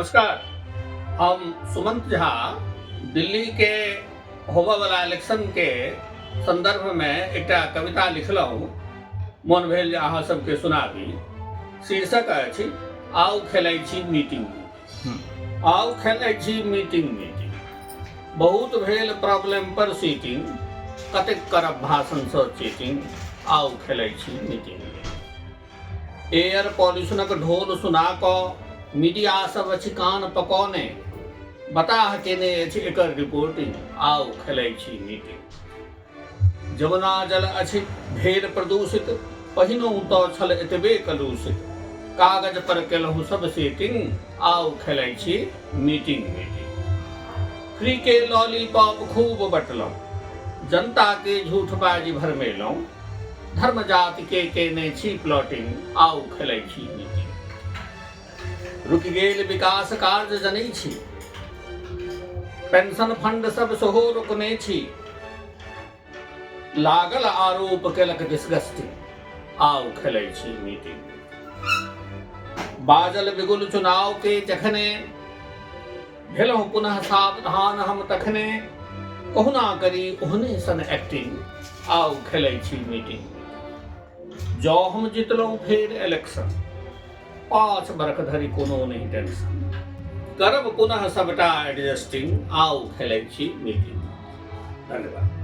नमस्कार। हम सुमंत झा दिल्ली के होबे वाला इलेक्शन के संदर्भ में एक कविता लिखलहुँ, मन भेल जे अहाँ सबके सुनाबी। शीर्षक अछि आउ खेलै छी मीटिंग। आउ खेलै छी मीटिंग। बहुत भेल प्रॉब्लम पर सीटिंग, कतेक करब भाषण सँ चीटिंग। आउ खेलै छी मीटिंग। एयर पॉल्यूशनक ढोल सुना कऽ मीडिया सब अछि कान पकौने, बताह केने अछि एकर रिपोर्टिंग। आउ खेलै छी मीटिंग। जमुना जल अछि ढेर प्रदूषित, पहिनहु तऽ छल एतबे कलुषित। कागज पर केलहुँ सब सेटिंग, आउ खेलै छी मीटिंग। फ्री के लॉलीपॉप खूब बटलहुँ, जनता के झूठबाजी भरमेलहुँ। धर्म जाति के केने छी प्लॉटिंग, आउ खेलै छी मीटिंग। रुकि गेल विकास कार्य जनै छी, पेंशन फंड सब सेहो रोकने छी। लागल आरोप केलक डिस्गस्टिंग, आउ खेलै छी मीटिंग। बाजल बिगुल चुनाव के जखने, भेलहुँ पुनः सावधान हम तखने। कहुना करी ओहने सन एक्टिंग, आउ खेलै छी मीटिंग। जँ हम जितलहुँ फेर इलेक्शन, 5 बरख धरि कोनो नहीं टेंशन। करब पुनः सबटा एडजस्टिंग, आउ खेलै छी मीटिंग। धन्यवाद।